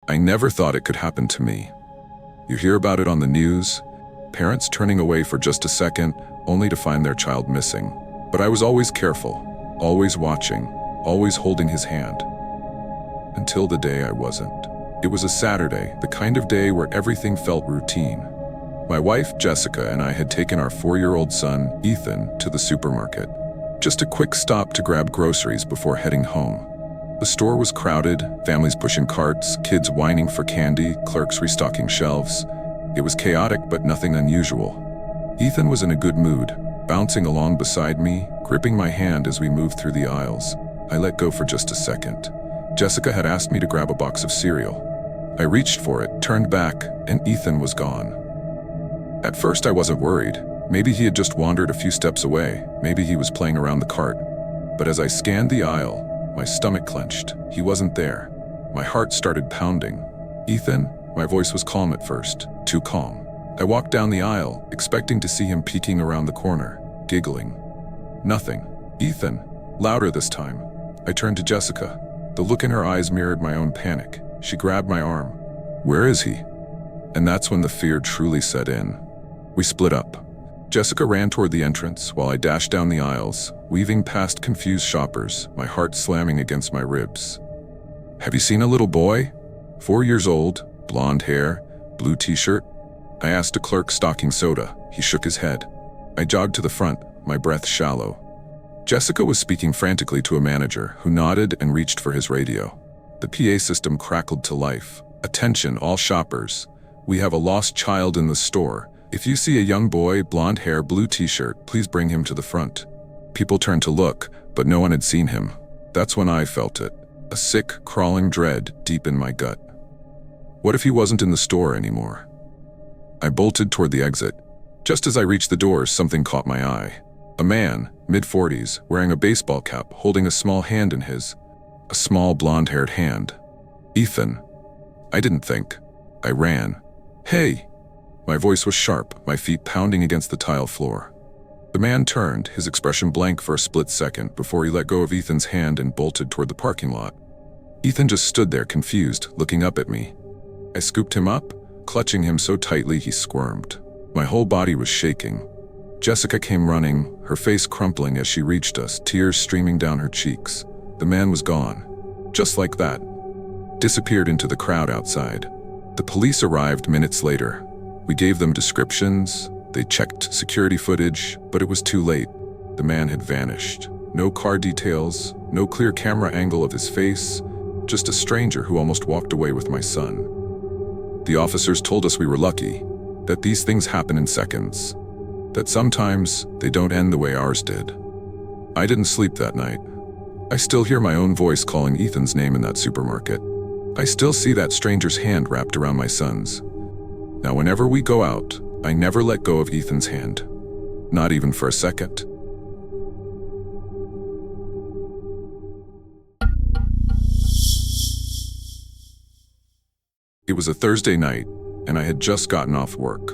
I never thought it could happen to me. You hear about it on the news, parents turning away for just a second, only to find their child missing. But I was always careful, always watching, always holding his hand. Until the day I wasn't. It was a Saturday, the kind of day where everything felt routine. My wife, Jessica, and I had taken our 4-year-old son, Ethan, to the supermarket. Just a quick stop to grab groceries before heading home. The store was crowded, families pushing carts, kids whining for candy, clerks restocking shelves. It was chaotic, but nothing unusual. Ethan was in a good mood, bouncing along beside me, gripping my hand as we moved through the aisles. I let go for just a second. Jessica had asked me to grab a box of cereal. I reached for it, turned back, and Ethan was gone. At first I wasn't worried. Maybe he had just wandered a few steps away. Maybe he was playing around the cart. But as I scanned the aisle, my stomach clenched. He wasn't there. My heart started pounding. Ethan? My voice was calm at first, too calm. I walked down the aisle, expecting to see him peeking around the corner, giggling. Nothing. Ethan. Louder this time. I turned to Jessica. The look in her eyes mirrored my own panic. She grabbed my arm. Where is he? And that's when the fear truly set in. We split up. Jessica ran toward the entrance while I dashed down the aisles, weaving past confused shoppers, my heart slamming against my ribs. Have you seen a little boy? 4 years old, blonde hair, blue t-shirt? I asked a clerk stocking soda. He shook his head. I jogged to the front, my breath shallow. Jessica was speaking frantically to a manager who nodded and reached for his radio. The PA system crackled to life. Attention, all shoppers. We have a lost child in the store. If you see a young boy, blonde hair, blue t-shirt, please bring him to the front. People turned to look, but no one had seen him. That's when I felt it. A sick, crawling dread deep in my gut. What if he wasn't in the store anymore? I bolted toward the exit. Just as I reached the doors, something caught my eye. A man, mid-40s, wearing a baseball cap, holding a small hand in his. A small, blonde-haired hand. Ethan. I didn't think. I ran. Hey! My voice was sharp, my feet pounding against the tile floor. The man turned, his expression blank for a split second before he let go of Ethan's hand and bolted toward the parking lot. Ethan just stood there, confused, looking up at me. I scooped him up, clutching him so tightly he squirmed. My whole body was shaking. Jessica came running, her face crumpling as she reached us, tears streaming down her cheeks. The man was gone. Just like that. Disappeared into the crowd outside. The police arrived minutes later. We gave them descriptions, they checked security footage, but it was too late. The man had vanished. No car details, no clear camera angle of his face, just a stranger who almost walked away with my son. The officers told us we were lucky, that these things happen in seconds, that sometimes they don't end the way ours did. I didn't sleep that night. I still hear my own voice calling Ethan's name in that supermarket. I still see that stranger's hand wrapped around my son's. Now, whenever we go out, I never let go of Ethan's hand. Not even for a second. It was a Thursday night, and I had just gotten off work.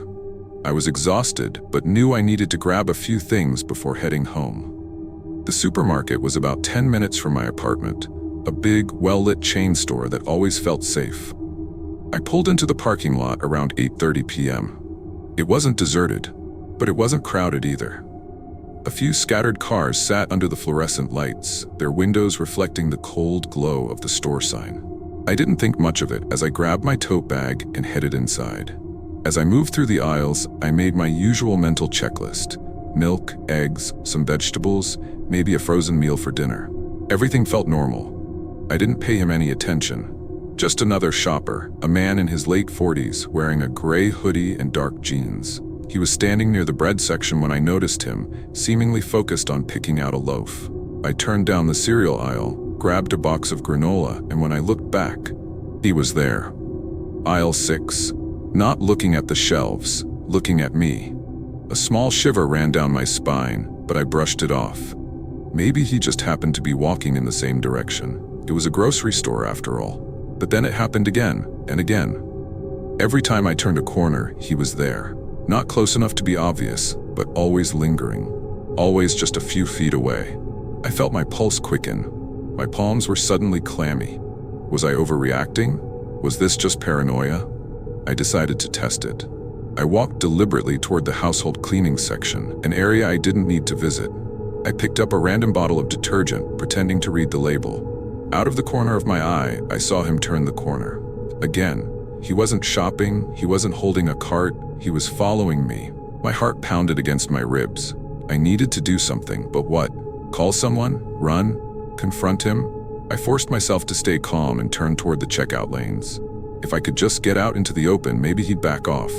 I was exhausted, but knew I needed to grab a few things before heading home. The supermarket was about 10 minutes from my apartment, a big, well-lit chain store that always felt safe. I pulled into the parking lot around 8:30 p.m. It wasn't deserted, but it wasn't crowded either. A few scattered cars sat under the fluorescent lights, their windows reflecting the cold glow of the store sign. I didn't think much of it as I grabbed my tote bag and headed inside. As I moved through the aisles, I made my usual mental checklist. Milk, eggs, some vegetables, maybe a frozen meal for dinner. Everything felt normal. I didn't pay him any attention. Just another shopper, a man in his late 40s wearing a gray hoodie and dark jeans. He was standing near the bread section when I noticed him, seemingly focused on picking out a loaf. I turned down the cereal aisle, grabbed a box of granola, and when I looked back, he was there. Aisle 6. Not looking at the shelves, looking at me. A small shiver ran down my spine, but I brushed it off. Maybe he just happened to be walking in the same direction. It was a grocery store after all. But then it happened again and again. Every time I turned a corner, he was there. Not close enough to be obvious, but always lingering. Always just a few feet away. I felt my pulse quicken. My palms were suddenly clammy. Was I overreacting? Was this just paranoia? I decided to test it. I walked deliberately toward the household cleaning section, an area I didn't need to visit. I picked up a random bottle of detergent, pretending to read the label. Out of the corner of my eye, I saw him turn the corner. Again, he wasn't shopping, he wasn't holding a cart, he was following me. My heart pounded against my ribs. I needed to do something, but what? Call someone? Run? Confront him? I forced myself to stay calm and turn toward the checkout lanes. If I could just get out into the open, maybe he'd back off.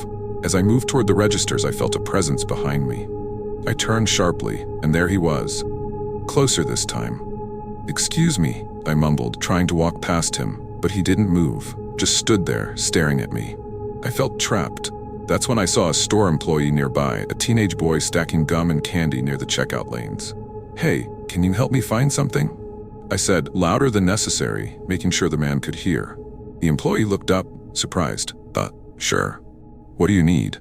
As I moved toward the registers, I felt a presence behind me. I turned sharply, and there he was. Closer this time. "Excuse me," I mumbled, trying to walk past him, but he didn't move, just stood there, staring at me. I felt trapped. That's when I saw a store employee nearby, a teenage boy stacking gum and candy near the checkout lanes. "Hey, can you help me find something?" I said, louder than necessary, making sure the man could hear. The employee looked up, surprised. Sure. What do you need?"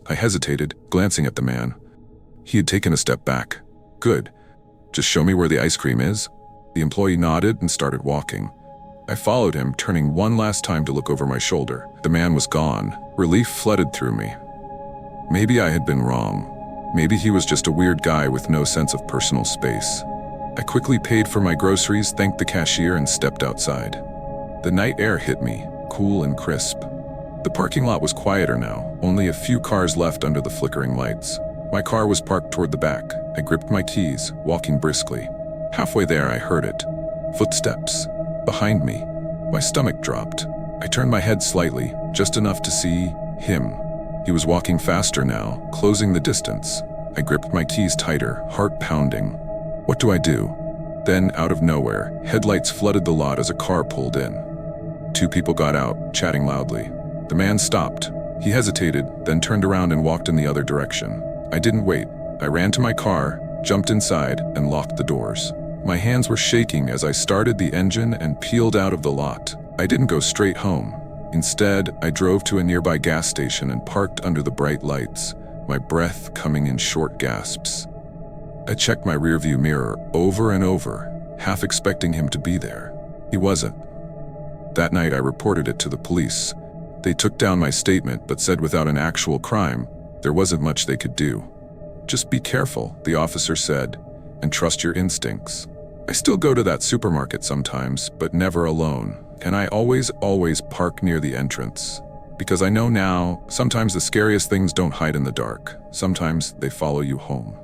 I hesitated, glancing at the man. He had taken a step back. "Good. Just show me where the ice cream is." The employee nodded and started walking. I followed him, turning one last time to look over my shoulder. The man was gone. Relief flooded through me. Maybe I had been wrong. Maybe he was just a weird guy with no sense of personal space. I quickly paid for my groceries, thanked the cashier, and stepped outside. The night air hit me, cool and crisp. The parking lot was quieter now, only a few cars left under the flickering lights. My car was parked toward the back. I gripped my keys, walking briskly. Halfway there, I heard it. Footsteps. Behind me. My stomach dropped. I turned my head slightly, just enough to see him. He was walking faster now, closing the distance. I gripped my keys tighter, heart pounding. What do I do? Then, out of nowhere, headlights flooded the lot as a car pulled in. Two people got out, chatting loudly. The man stopped. He hesitated, then turned around and walked in the other direction. I didn't wait. I ran to my car, jumped inside, and locked the doors. My hands were shaking as I started the engine and peeled out of the lot. I didn't go straight home. Instead, I drove to a nearby gas station and parked under the bright lights, my breath coming in short gasps. I checked my rearview mirror over and over, half expecting him to be there. He wasn't. That night, I reported it to the police. They took down my statement but said without an actual crime, there wasn't much they could do. "Just be careful," the officer said, "and trust your instincts." I still go to that supermarket sometimes, but never alone. And I always park near the entrance. Because I know now, sometimes the scariest things don't hide in the dark. Sometimes they follow you home.